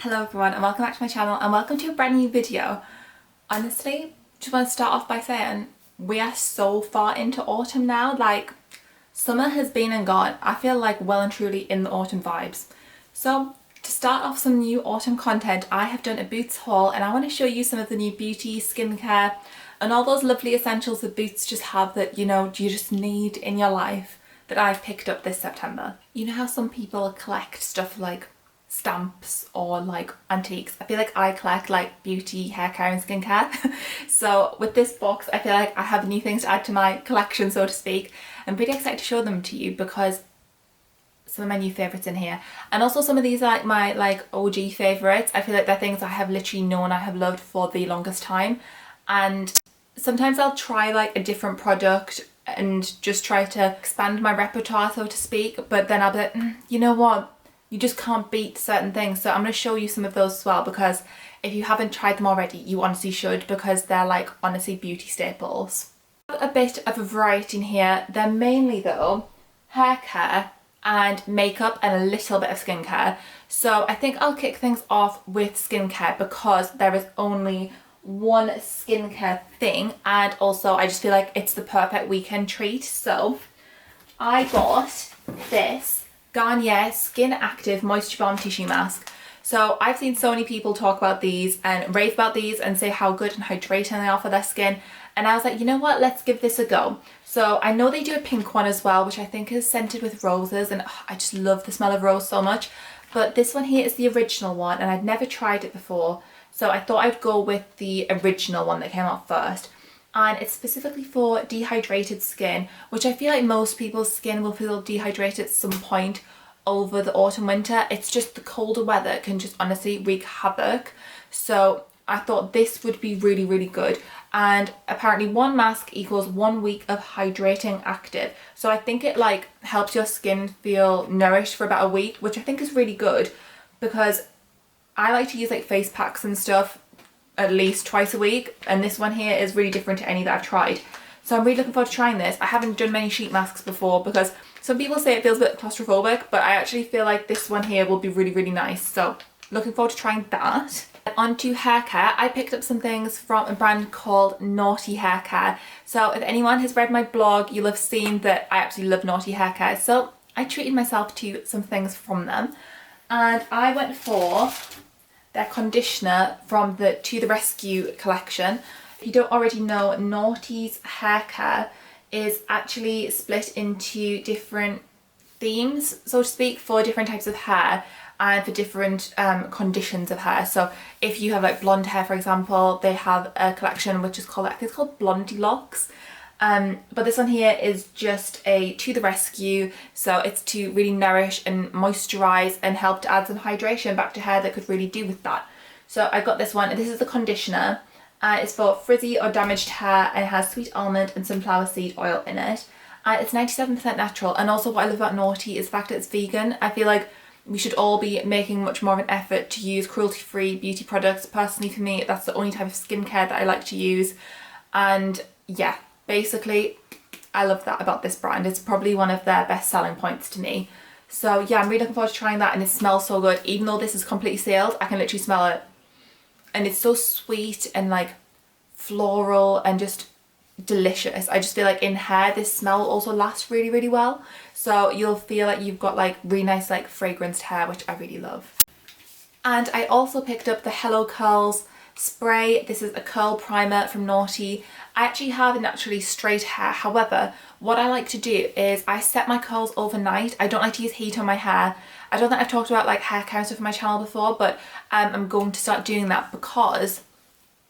Hello everyone and welcome back to my channel and welcome to a brand new video. Honestly, just want to start off by saying we are so far into autumn now. Like, summer has been and gone. I feel like well and truly in the autumn vibes. So to start off some new autumn content, I have done a Boots haul and I want to show you some of the new beauty, skincare and all those lovely essentials that Boots just have that, you just need in your life that I've picked up this September. You know how some people collect stuff like stamps or like antiques? I feel like I collect like beauty, hair care and skincare. So with this box I feel like I have new things to add to my collection, so to speak. I'm really excited to show them to you because some of my new favourites in here, and also some of these are like my OG favourites. I feel like they're things I have literally known I have loved for the longest time, and sometimes I'll try like a different product and just try to expand my repertoire, so to speak, but then I'll be like, you know what, you just can't beat certain things. So I'm going to show you some of those as well, because if you haven't tried them already, you honestly should, because they're like honestly beauty staples. A bit of a variety in here. They're mainly though hair care and makeup and a little bit of skincare. So I think I'll kick things off with skincare because there is only one skincare thing, and also I just feel like it's the perfect weekend treat. So I bought this Garnier Skin Active Moisture Bomb Tissue Mask. So I've seen so many people talk about these and rave about these and say how good and hydrating they are for their skin, and I was like, you know what, let's give this a go. So I know they do a pink one as well, which I think is scented with roses, and I just love the smell of rose so much, but this one here is the original one and I'd never tried it before, so I thought I'd go with the original one that came out first. And it's specifically for dehydrated skin, which I feel like most people's skin will feel dehydrated at some point over the autumn winter. It's just the colder weather can just honestly wreak havoc. So I thought this would be really, really good. And apparently one mask equals 1 week of hydrating active. So I think it like helps your skin feel nourished for about a week, which I think is really good, because I like to use like face packs and stuff at least twice a week, and this one here is really different to any that I've tried. So I'm really looking forward to trying this. I haven't done many sheet masks before because some people say it feels a bit claustrophobic, but I actually feel like this one here will be really, really nice. So looking forward to trying that. On to hair care. I picked up some things from a brand called Naughty Haircare. So if anyone has read my blog, you'll have seen that I absolutely love Naughty Haircare. So I treated myself to some things from them, and I went for their conditioner from the To The Rescue collection. If you don't already know, Naughty's hair care is actually split into different themes, so to speak, for different types of hair and for different conditions of hair. So if you have like blonde hair, for example, they have a collection which is called, I think it's called Blondie Locks. But this one here is just a To The Rescue, so it's to really nourish and moisturize and help to add some hydration back to hair that could really do with that. So I got this one, and this is the conditioner. It's for frizzy or damaged hair, and it has sweet almond and sunflower seed oil in it. It's 97% natural, and also what I love about Naughty is the fact that it's vegan. I feel like we should all be making much more of an effort to use cruelty-free beauty products. Personally, for me, that's the only type of skincare that I like to use, and yeah. Basically, I love that about this brand. It's probably one of their best selling points to me. So yeah, I'm really looking forward to trying that, and it smells so good. Even though this is completely sealed, I can literally smell it. And it's so sweet and like floral and just delicious. I just feel like in hair, this smell also lasts really, really well. So you'll feel like you've got like really nice like fragranced hair, which I really love. And I also picked up the Hello Curls spray. This is a curl primer from Naughty. I actually have naturally straight hair, however what I like to do is I set my curls overnight. I don't like to use heat on my hair. I don't think I've talked about like hair care and stuff on my channel before, but I'm going to start doing that because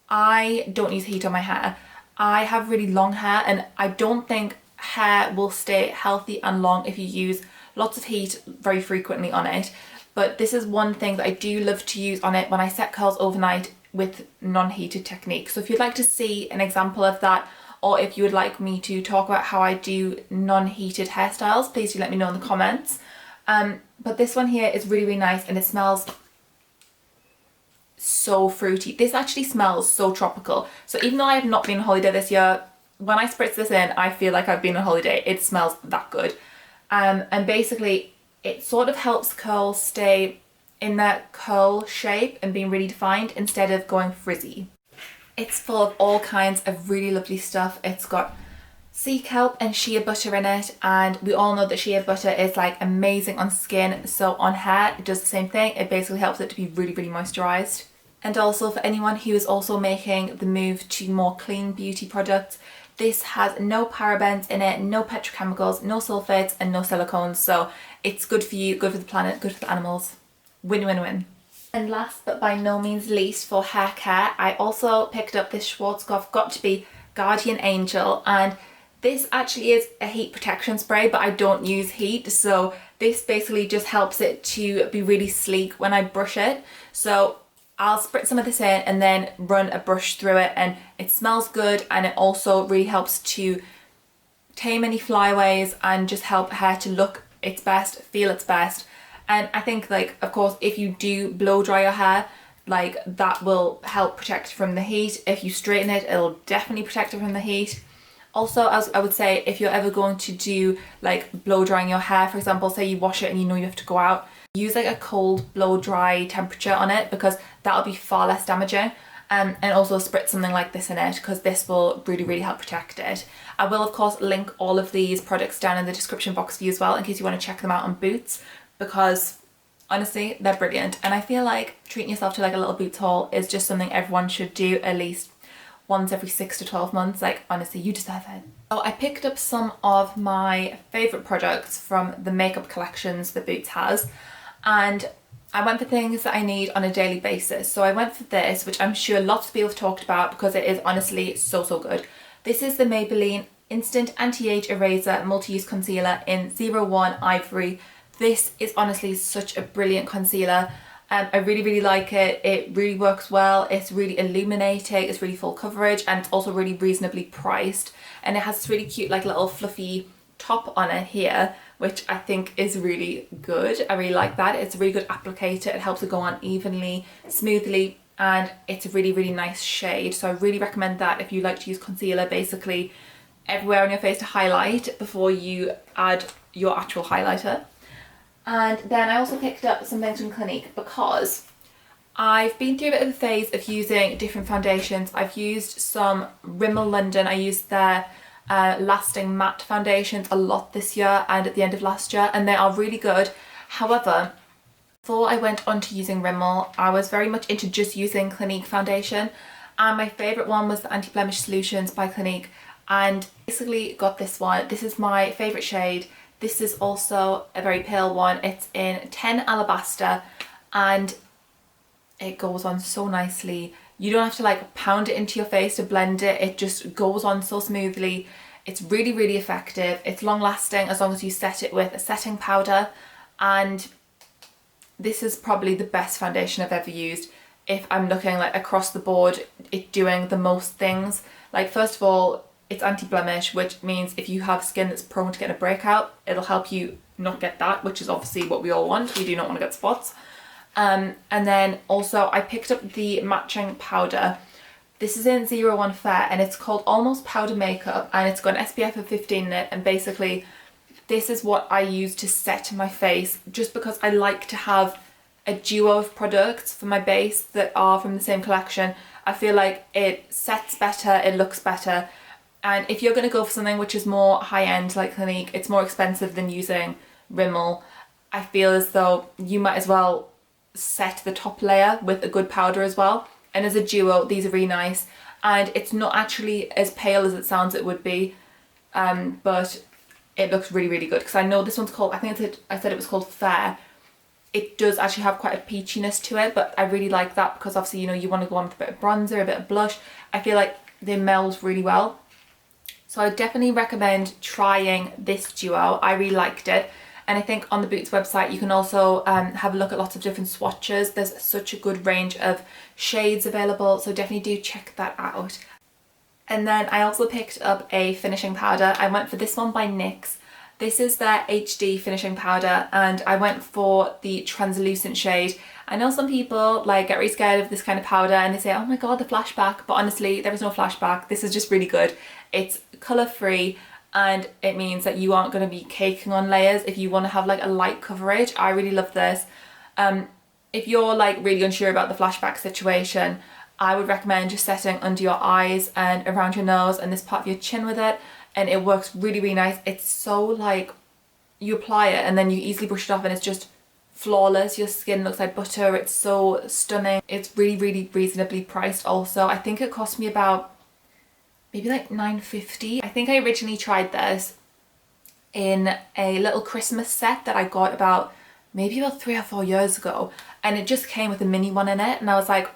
I don't use heat on my hair. I have really long hair, and I don't think hair will stay healthy and long if you use lots of heat very frequently on it. But this is one thing that I do love to use on it when I set curls overnight with non-heated techniques. So if you'd like to see an example of that, or if you would like me to talk about how I do non-heated hairstyles, please do let me know in the comments. But this one here is really, really nice, and it smells so fruity. This actually smells so tropical. So even though I have not been on holiday this year, when I spritz this in, I feel like I've been on holiday. It smells that good. And basically it sort of helps curls stay in that curl shape and being really defined instead of going frizzy. It's full of all kinds of really lovely stuff. It's got sea kelp and shea butter in it, and we all know that shea butter is like amazing on skin, so on hair it does the same thing. It basically helps it to be really, really moisturized. And also for anyone who is also making the move to more clean beauty products, this has no parabens in it, no petrochemicals, no sulfates and no silicones, so it's good for you, good for the planet, good for the animals. Win, win, win. And last but by no means least, for hair care, I also picked up this Schwarzkopf Got to Be Guardian Angel, and this actually is a heat protection spray, but I don't use heat, so this basically just helps it to be really sleek when I brush it. So I'll spritz some of this in and then run a brush through it, and it smells good, and it also really helps to tame any flyaways and just help hair to look its best, feel its best. And I think, like, of course, if you do blow dry your hair, like, that will help protect from the heat. If you straighten it, it'll definitely protect it from the heat. Also, as I would say, if you're ever going to do like blow drying your hair, for example, say you wash it and you know you have to go out, use like a cold blow dry temperature on it, because that'll be far less damaging. And also spritz something like this in it, because this will really, really help protect it. I will of course link all of these products down in the description box for you as well, in case you want to check them out on Boots, because honestly they're brilliant. And I feel like treating yourself to like a little Boots haul is just something everyone should do at least once every 6 to 12 months. Like, honestly, you deserve it. So I picked up some of my favourite products from the makeup collections that Boots has, and I went for things that I need on a daily basis. So I went for this, which I'm sure lots of people have talked about because it is honestly so, so good. This is the Maybelline Instant Anti-Age Eraser Multi-Use Concealer in 01 Ivory. This is honestly such a brilliant concealer. I really, really like it. It really works well. It's really illuminating. It's really full coverage, and it's also really reasonably priced. And it has this really cute, like, little fluffy top on it here, which I think is really good. I really like that. It's a really good applicator. It helps it go on evenly, smoothly, and it's a really, really nice shade. So I really recommend that if you like to use concealer basically everywhere on your face to highlight before you add your actual highlighter. And then I also picked up some things from Clinique because I've been through a bit of a phase of using different foundations. I've used some Rimmel London. I used their lasting matte foundations a lot this year and at the end of last year, and they are really good. However, before I went on to using Rimmel, I was very much into just using Clinique foundation, and my favourite one was the Anti-Blemish Solutions by Clinique, and basically got this one. This is my favourite shade. This is also a very pale one. It's in 10 Alabaster, and it goes on so nicely. You don't have to like pound it into your face to blend it. It just goes on so smoothly. It's really, really effective. It's long lasting as long as you set it with a setting powder, and this is probably the best foundation I've ever used. If I'm looking like across the board, it doing the most things. Like, first of all, it's anti-blemish, which means if you have skin that's prone to getting a breakout, it'll help you not get that, which is obviously what we all want. We do not want to get spots. And then also I picked up the matching powder. This is in 01 Fair, and it's called Almost Powder Makeup, and it's got an SPF of 15 in it, and basically this is what I use to set my face, just because I like to have a duo of products for my base that are from the same collection. I feel like it sets better, it looks better. And if you're going to go for something which is more high-end like Clinique, it's more expensive than using Rimmel. I feel as though you might as well set the top layer with a good powder as well. And as a duo, these are really nice. And it's not actually as pale as it sounds it would be, but it looks really, really good. Because I know this one's called, I said it was called Fair. It does actually have quite a peachiness to it, but I really like that because obviously, you know, you want to go on with a bit of bronzer, a bit of blush. I feel like they meld really well. So I definitely recommend trying this duo. I really liked it. And I think on the Boots website you can also have a look at lots of different swatches. There's such a good range of shades available, so definitely do check that out. And then I also picked up a finishing powder. I went for this one by NYX. This is their HD finishing powder, and I went for the translucent shade. I know some people like get really scared of this kind of powder and they say, oh my god, the flashback, but honestly there is no flashback. This is just really good. It's colour free, and it means that you aren't going to be caking on layers if you want to have like a light coverage. I really love this. If you're like really unsure about the flashback situation, I would recommend just setting under your eyes and around your nose and this part of your chin with it, and it works really, really nice. It's so like, you apply it and then you easily brush it off and it's just flawless. Your skin looks like butter. It's so stunning. It's really, really reasonably priced also. I think it cost me about maybe like $9.50. I think I originally tried this in a little Christmas set that I got about maybe about 3 or 4 years ago, and it just came with a mini one in it, and I was like,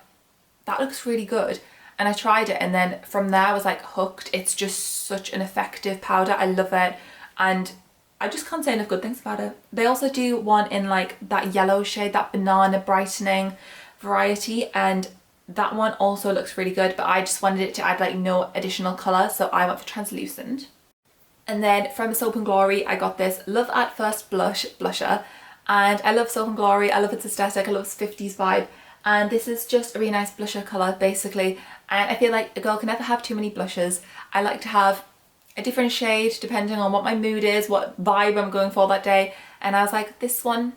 that looks really good, and I tried it, and then from there I was like hooked. It's just such an effective powder. I love it, and I just can't say enough good things about it. They also do one in like that yellow shade, that banana brightening variety, and that one also looks really good, but I just wanted it to add like no additional colour, so I went for translucent. And then from Soap & Glory I got this Love at First Blush blusher, and I love Soap & Glory. I love its aesthetic, I love its 50s vibe, and this is just a really nice blusher colour basically, and I feel like a girl can never have too many blushes. I like to have a different shade depending on what my mood is, what vibe I'm going for that day, and I was like, this one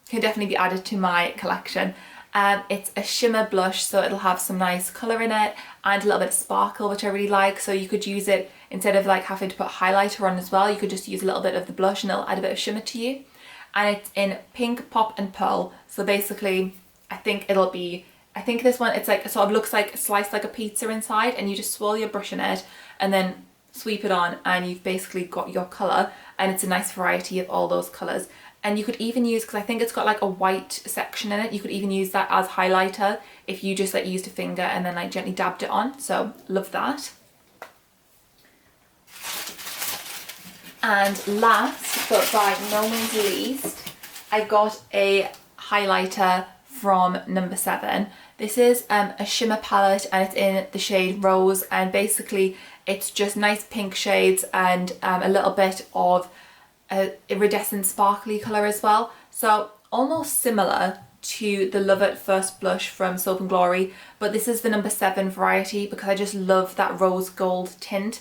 can definitely be added to my collection. It's a shimmer blush, so it'll have some nice colour in it and a little bit of sparkle, which I really like. So you could use it instead of like having to put highlighter on as well, you could just use a little bit of the blush and it'll add a bit of shimmer to you. And it's in Pink, Pop and Pearl. So basically I think this one, it's like, it sort of looks like sliced like a pizza inside, and you just swirl your brush in it and then sweep it on, and you've basically got your colour, and it's a nice variety of all those colours. And you could even use, because I think it's got like a white section in it, you could even use that as highlighter if you just like used a finger and then like gently dabbed it on. So love that. And last but by no means least, I got a highlighter from number 7. This is a shimmer palette, and it's in the shade Rose, and basically it's just nice pink shades and a little bit of iridescent sparkly colour as well. So almost similar to the Love at First Blush from Soap & Glory, but this is the number 7 variety because I just love that rose gold tint.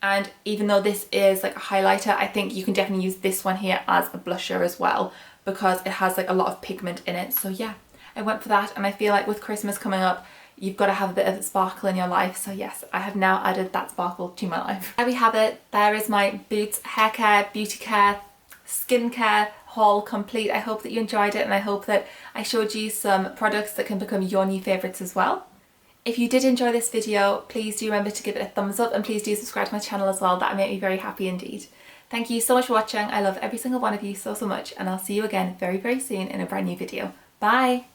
And even though this is like a highlighter, I think you can definitely use this one here as a blusher as well because it has like a lot of pigment in it. So yeah, I went for that, and I feel like with Christmas coming up, you've got to have a bit of sparkle in your life. So yes, I have now added that sparkle to my life. There we have it. There is my Boots hair care, beauty care, skincare haul complete. I hope that you enjoyed it, and I hope that I showed you some products that can become your new favourites as well. If you did enjoy this video, please do remember to give it a thumbs up, and please do subscribe to my channel as well. That would make me very happy indeed. Thank you so much for watching. I love every single one of you so much, and I'll see you again very, very soon in a brand new video. Bye!